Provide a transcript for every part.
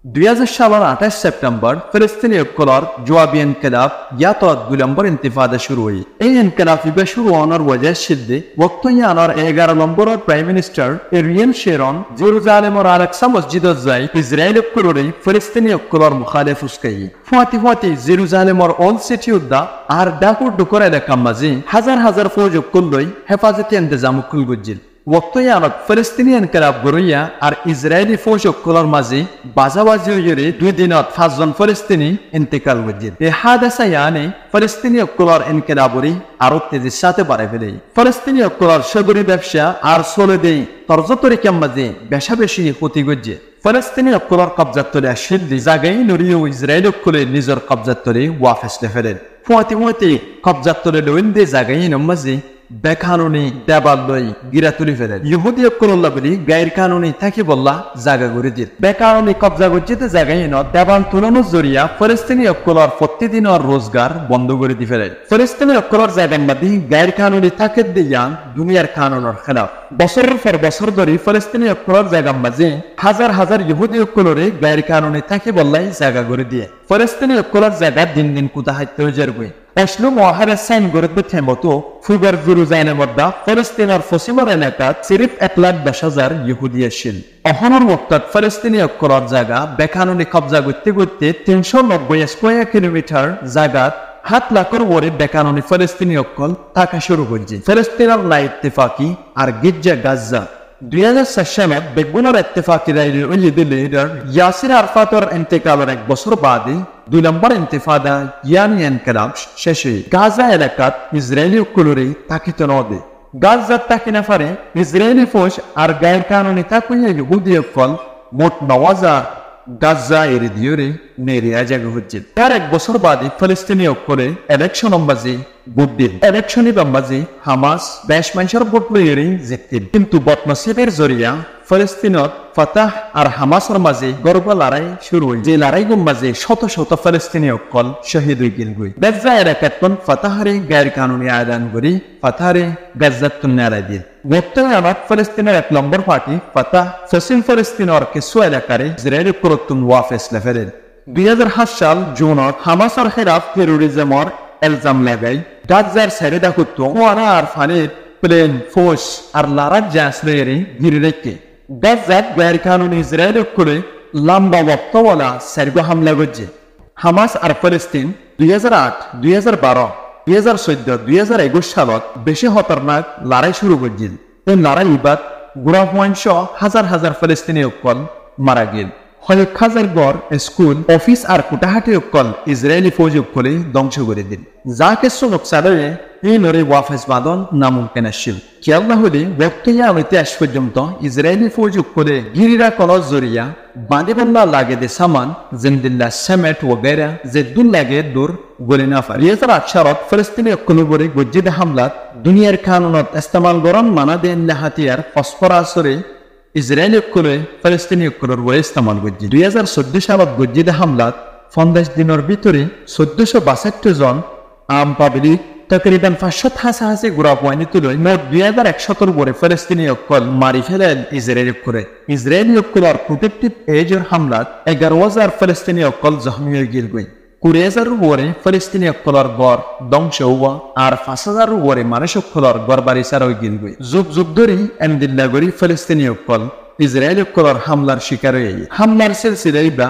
2000 সালের 28 সেপ্টেম্বর ফিলিস্তিনিসকলৰ জোৱাবী ইনকিলাব ইয়াত 2 নম্বৰ ইন্তিফাদা শুরু হয়। এই ইনকিলাব শুরু হওয়ার ওয়াজহ সিদ্ধি বর্তমানের 11 নম্বরের প্রাইম মিনিস্টার এরিয়েল শেরন জেরুজালেমের আল-আকসা মসজিদত যাই ইসরায়েলসকলৰ ফিলিস্তিনিসকলৰ মুখালিফ উস্কাই ফাতি জেরুজালেমের ওল্ড সিটি উদ্দা আর ডাকুর ডুকর এলাকা মাঝে হাজার হাজার ফৌজসকল লৈ হেফাজতি ইন্তজাম গুজিল। বর্তমানত ফিলিস্তিনি ইনকিলাব গড়িয়া আর ইসরায়েলি ফৌজসকলৰ মাঝে বাজাবাজি হয়ে 2 দিনত 5 জন ফিলিস্তিনি ইন্তেকাল গুজিল। এই হাদাসা ইয়ানি ফিলিস্তিনিসকলৰ ইনকিলাবরি আরো তেজির সাথে বাড়ে ফেলে ফিলিস্তিনিসকলৰ সগরি ব্যবসা আর চলে দেই তর্জতরিকার মাঝে বেশা বেশি ক্ষতি গুজে। ফিলিস্তিনিসকলৰ কবজাত তলে সিদ্ধি জাগাই নড়িয়ে ইসরায়েলসকলে নিজের কবজাত তলে ওয়াফেসলে ফেলেন। ফুয়াতি কবজাত তলে লইন দে জাগাই নমাজি বেকানুনি দেবাল লই গিরা তুলি ফেলেন। ইহুদিসকল বলি গায়ের কানুনি থাকি বললা জাগা করে দিল। বেকানুনি কবজা গজ্জিতে জাগাই ন দেবাল তুলনোর জরিয়া ফিলিস্তিনিসকলৰ প্রতিদিনের রোজগার বন্ধ করে দি ফেলেন। ফিলিস্তিনিসকলৰ জায়গার মধ্যে গায়ের কানুনি থাকে দিয়ান দুনিয়ার কানুনের খেলাফ। বছরের পর বছর ধরে ফিলিস্তিনিসকলৰ জায়গার মাঝে হাজার হাজার ইহুদিসকলরে গায়ের কানুনি থাকি বললাই জায়গা করে দিয়ে ফিলিস্তিনিসকলৰ জায়গা দিন দিন কুতা হাইতে হয়ে যাবে। এসলো মহারা সাইন গড়ে থেমতো ফুগার জেরুজালেমের মধ্যে ফিলিস্তিনের পশ্চিমের এলাকাত সিরিফ 1,20,000 ইহুদি আসিল। অহনের ওয়াক্তত ফিলিস্তিনিসকলৰ জায়গা বেকানুনি কবজা করতে 390 স্কয়ার কিলোমিটার জায়গাত 7 লাখের ওরে বেকানুনি ফিলিস্তিনিসকল থাকা শুরু করছে। ফিলিস্তিনের লাই ইত্তেফাকি আর গির্জা গাজা 2004 সালে বেগুনের ইত্তেফাকি লিডার ইয়াসির আরাফাতের ইন্তেকালের 1 বছর বাদে 2 নম্বর ইন্তিফাদা ইয়ানি ইনকিলাব শেষ হয়। গাজা এলাকাত ইসরায়েলিসকলরে তাকিত নদে গাজাত তাকি না পারে ইসরায়েলি ফৌজ আর গায়ের কানুনি তাকুইয়া ইহুদিসকল মোট 9,000 গাজা এর দিয়রে নেরিয়া জায়গা হচ্ছে। তার 1 বছর বাদে ফিলিস্তিনিসকলে ইলেকশন বাজি ভোট দিল। ইলেকশনই বাজি হামাস 20 মানুষের ভোট লইরে জিতিল। কিন্তু বদনসিবের জরিয়া ফিলিস্তিনত ফাতাহ আর হামাসের মাঝে গর্ব লড়াই শুরু হয়। যে লড়াইগুলোর মাঝে শত শত ফিলিস্তিনিসকল শহীদ হয়ে গেল। গাজা এলাকাতন ফাতাহারে গায়ের কানুনি আয়দান করি ফাতাহারে গাজাতুন নারাই দিল। বর্তমানে ফিলিস্তিনের 1 নম্বর পার্টি ফাতাহ ফসিল ফিলিস্তিনের কিছু এলাকারে ইসরায়েলের করতুন ওয়াফেস লেফেলেন। 2007 সাল জুনত হামাসের খেলাফ টেরোরিজমের ইলজাম লাগাই গাজার সাইডে দেখতো ওয়ানা আর ফানের প্লেন ফোর্স আর লারাক জাসলেরে ঘিরে রেখে গাজাত গায়ের কানুনি ইসরায়েলসকলে লম্বা ওয়াক্তওয়ালা সাইরগো হামলা করছে। হামাস আর ফিলিস্তিন 2008, 2012, 2014, 2021 সালত বেশি খতরনাক লড়াই শুরু করছিল। এই লড়াই ইবাদ গুড়া পয়েন্ট হাজার হাজার ফিলিস্তিনিসকল মারা গেল। কয়েক হাজার ঘর, স্কুল, অফিস আর কুটাহাটি সকল ইসরায়েলি ফৌজসকলে ধ্বংস করে দিল। যা কিছু লোকসারে এই নরে ওয়াফেস বাদন নামুমকিন আসছিল। খেয়াল না হলে বর্তমানে ইতিহাস পর্যন্ত ইসরায়েলি ফৌজসকলে গিরিরা কলস জরিয়া বাঁধিবল্লা লাগে দে সামান জিন্দিল্লা সেমেট ওগেরা যে দূর লাগে দূর গলে না পারে। 2008 সালত ফিলিস্তিনিসকলৰ উপরে গজ্জিদ হামলাত দুনিয়ার কানুনত ইস্তেমাল গরম মানা দেন হাতিয়ার ফসফরাসরে ইসরায়েলসকলে ফিলিস্তিনিসকলৰ উপরে ইস্তেমাল করছে। 2014 সালত গজ্জিদ হামলাত 50 দিনের ভিতরে 1462 জন আম পাবলিক তকরিবান 500 গুড়া পয়েন্ট তুলে মোট 2100 উপরে ফিলিস্তিনিসকল মারি ফেলেন ইসরায়েলসকলে। ইসরায়েলসকলৰ প্রোটেক্টিভ এজর হামলাত 11,000 ফিলিস্তিনিসকল জখমি হয়ে গেল। 20,000 উপরে ফিলিস্তিনিসকলৰ ঘর ধ্বংস হওয়া আর 5,000 উপরে মানুষসকলৰ ঘর বাড়ি সারা হয়ে গেল। যুগ যুগ ধরে এমদিল্লা গড়ি ফিলিস্তিনিসকল ইসরায়েলসকলৰ হামলার শিকার হয়ে হামলার সিলসিলা ইবা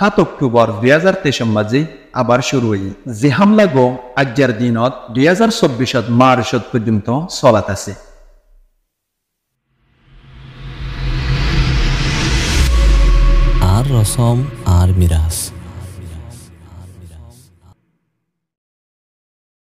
7 অক্টোবর 2023 মাঝে আবার শুরু হয়ে যে হামলা গো আজ্জার দিনত 2024 মার্চ পর্যন্ত চলাত আছে। আর রসম আর মিরাজ।